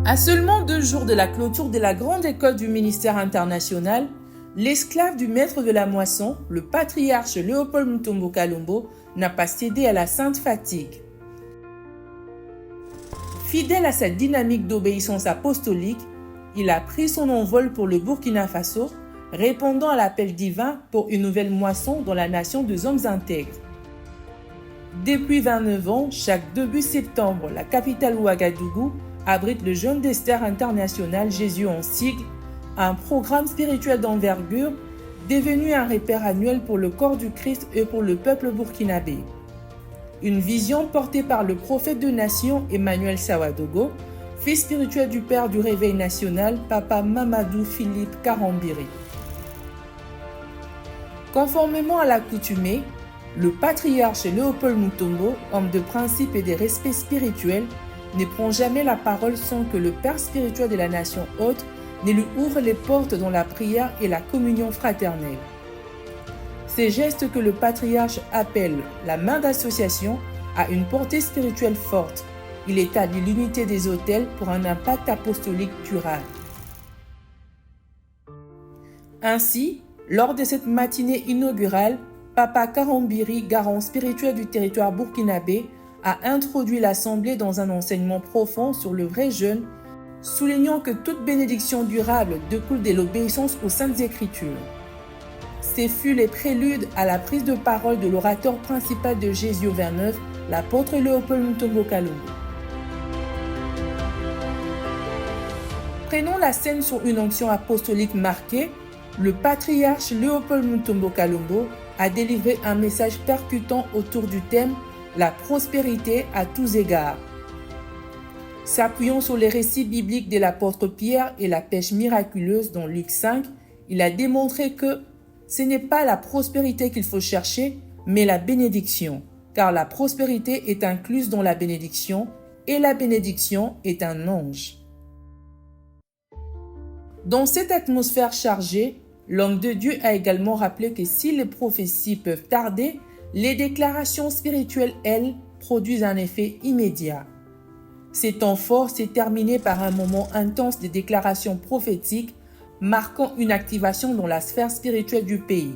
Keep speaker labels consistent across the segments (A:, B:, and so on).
A: À seulement 2 jours de la clôture de la grande école du ministère international, l'esclave du maître de la moisson, le patriarche Léopold Mutombo Kalombo, n'a pas cédé à la sainte fatigue. Fidèle à cette dynamique d'obéissance apostolique, il a pris son envol pour le Burkina Faso, répondant à l'appel divin pour une nouvelle moisson dans la nation des hommes intègres. Depuis 29 ans, chaque début septembre, la capitale Ouagadougou abrite le Jeûne d'Esther international Jésus en sigle, un programme spirituel d'envergure devenu un repère annuel pour le corps du Christ et pour le peuple burkinabé. Une vision portée par le prophète de nation Emmanuel Sawadogo, fils spirituel du père du réveil national, Papa Mamadou Philippe Karambiri. Conformément à l'accoutumée, le patriarche Léopold Mutombo, homme de principe et de respect spirituel, ne prend jamais la parole sans que le père spirituel de la nation hôte ne lui ouvre les portes dans la prière et la communion fraternelle. Ces gestes que le patriarche appelle la main d'association a une portée spirituelle forte. Il établit l'unité des autels pour un impact apostolique durable. Ainsi, lors de cette matinée inaugurale, Papa Karambiri, garant spirituel du territoire burkinabé, a introduit l'Assemblée dans un enseignement profond sur le vrai jeûne, soulignant que toute bénédiction durable découle de l'obéissance aux Saintes Écritures. Ce fut les préludes à la prise de parole de l'orateur principal de Jésus 29, l'apôtre Léopold Mutombo Kalombo. Prenons la scène sur une onction apostolique marquée. Le patriarche Léopold Mutombo Kalombo a délivré un message percutant autour du thème « La prospérité à tous égards ». S'appuyant sur les récits bibliques de l'apôtre Pierre et la pêche miraculeuse dans Luc 5, il a démontré que ce n'est pas la prospérité qu'il faut chercher, mais la bénédiction, car la prospérité est incluse dans la bénédiction et la bénédiction est un ange. Dans cette atmosphère chargée, l'homme de Dieu a également rappelé que si les prophéties peuvent tarder, les déclarations spirituelles, elles, produisent un effet immédiat. Ces temps forts s'est terminé par un moment intense de déclarations prophétiques, marquant une activation dans la sphère spirituelle du pays.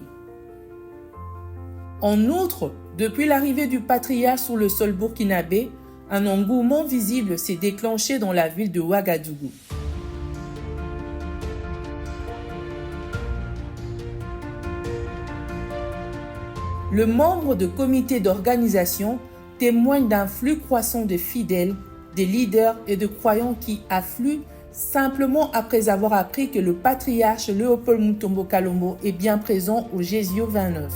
A: En outre, depuis l'arrivée du patriarche sur le sol burkinabé, un engouement visible s'est déclenché dans la ville de Ouagadougou. Le membre de comité d'organisation témoigne d'un flux croissant de fidèles, des leaders et de croyants qui affluent simplement après avoir appris que le patriarche Léopold Mutombo Kalombo est bien présent au Jésus 29.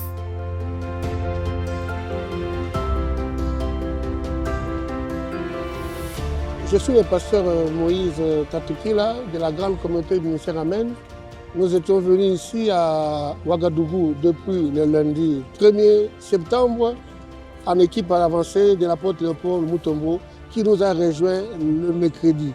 B: Je suis le pasteur Moïse Katukila de la grande communauté du ministère Amen. Nous étions venus ici à Ouagadougou depuis le lundi 1er septembre en équipe à l'avancée de l'apôtre Léopold Mutombo qui nous a rejoint le mercredi.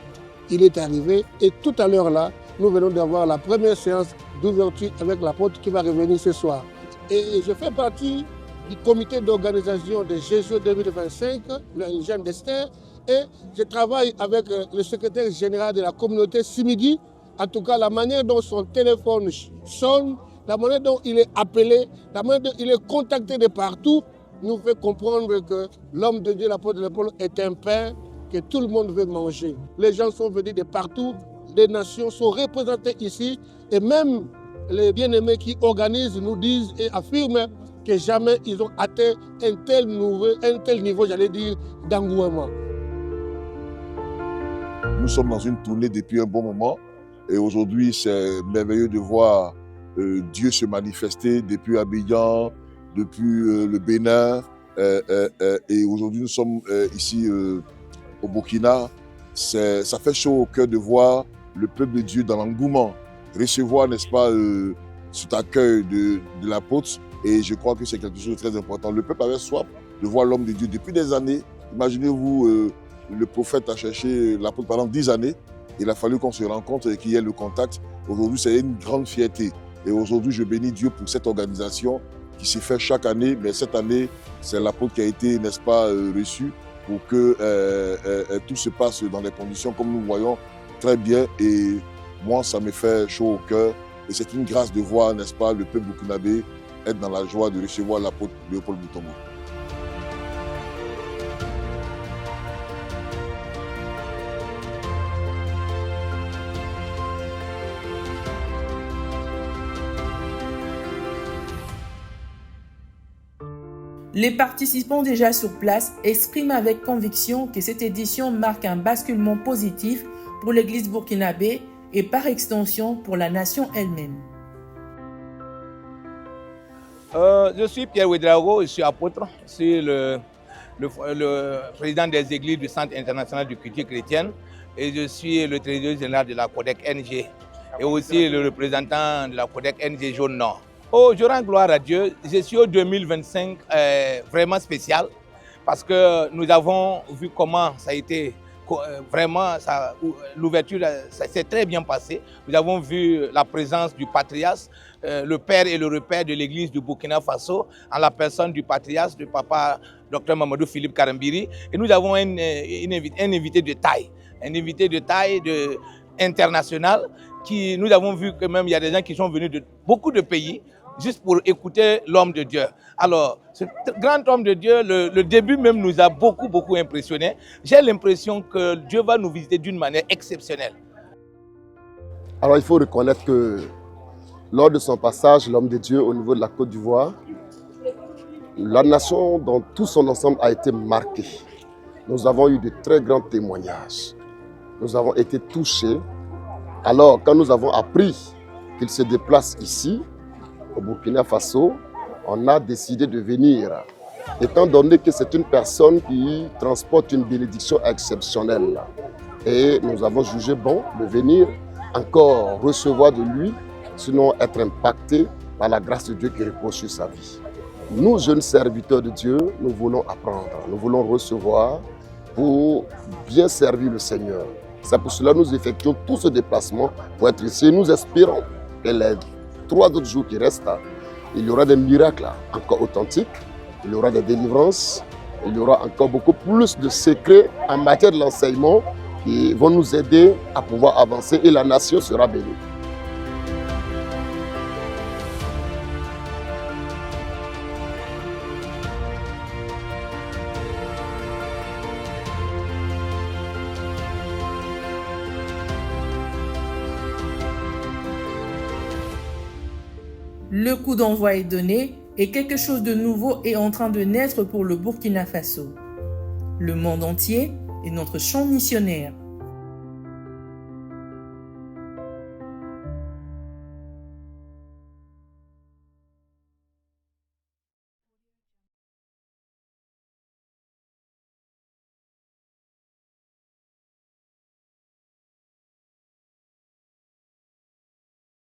B: Il est arrivé et tout à l'heure là, nous venons d'avoir la première séance d'ouverture avec l'apôtre qui va revenir ce soir. Et je fais partie du comité d'organisation de Jésus 2025, le Jeûne d'Esther, et je travaille avec le secrétaire général de la communauté Simigi. En tout cas, la manière dont son téléphone sonne, la manière dont il est appelé, la manière dont il est contacté de partout, nous fait comprendre que l'homme de Dieu, l'apôtre Léopold, est un pain que tout le monde veut manger. Les gens sont venus de partout, les nations sont représentées ici, et même les bien-aimés qui organisent nous disent et affirment que jamais ils ont atteint un tel niveau, j'allais dire, d'engouement.
C: Nous sommes dans une tournée depuis un bon moment. Et aujourd'hui, c'est merveilleux de voir Dieu se manifester depuis Abidjan, depuis le Bénin. Et aujourd'hui, nous sommes ici au Burkina. Ça fait chaud au cœur de voir le peuple de Dieu dans l'engouement. Recevoir, n'est-ce pas, cet accueil de l'apôtre. Et je crois que c'est quelque chose de très important. Le peuple avait soif de voir l'homme de Dieu depuis des années. Imaginez-vous, le prophète a cherché l'apôtre pendant 10 années. Il a fallu qu'on se rencontre et qu'il y ait le contact. Aujourd'hui, c'est une grande fierté. Et aujourd'hui, je bénis Dieu pour cette organisation qui s'est faite chaque année. Mais cette année, c'est l'apôtre qui a été, n'est-ce pas, reçu pour que tout se passe dans des conditions comme nous voyons très bien et moi, ça me fait chaud au cœur. Et c'est une grâce de voir, n'est-ce pas, le peuple burkinabé être dans la joie de recevoir l'apôtre Léopold Mutombo.
A: Les participants déjà sur place expriment avec conviction que cette édition marque un basculement positif pour l'Église burkinabé et par extension pour la nation elle-même.
D: Je suis Pierre Ouedraogo, je suis apôtre, je suis le président des églises du Centre international de culture chrétienne et je suis le trésorier général de la Codec NG et aussi le représentant de la Codec NG Jaune Nord. Oh, je rends gloire à Dieu. Je suis au 2025 vraiment spécial parce que nous avons vu comment ça a été vraiment, l'ouverture, ça s'est très bien passé. Nous avons vu la présence du patriarche, le père et le repère de l'église du Burkina Faso, en la personne du patriarche, du papa Dr Mamadou Philippe Karambiri. Et nous avons un invité de taille, international, qui nous avons vu que même il y a des gens qui sont venus de beaucoup de pays, juste pour écouter l'homme de Dieu. Alors, ce grand homme de Dieu, le début même nous a beaucoup impressionnés. J'ai l'impression que Dieu va nous visiter d'une manière exceptionnelle.
E: Alors, il faut reconnaître que lors de son passage, l'homme de Dieu au niveau de la Côte d'Ivoire, la nation dans tout son ensemble a été marquée. Nous avons eu de très grands témoignages. Nous avons été touchés. Alors, quand nous avons appris qu'il se déplace ici, au Burkina Faso, on a décidé de venir, étant donné que c'est une personne qui transporte une bénédiction exceptionnelle. Et nous avons jugé bon de venir encore recevoir de lui, sinon être impacté par la grâce de Dieu qui repose sur sa vie. Nous, jeunes serviteurs de Dieu, nous voulons apprendre, nous voulons recevoir pour bien servir le Seigneur. C'est pour cela que nous effectuons tout ce déplacement pour être ici. Nous espérons que les 3 autres jours qui restent, il y aura des miracles encore authentiques, il y aura des délivrances, il y aura encore beaucoup plus de secrets en matière de l'enseignement qui vont nous aider à pouvoir avancer et la nation sera bénie.
A: Le coup d'envoi est donné et quelque chose de nouveau est en train de naître pour le Burkina Faso. Le monde entier est notre champ missionnaire.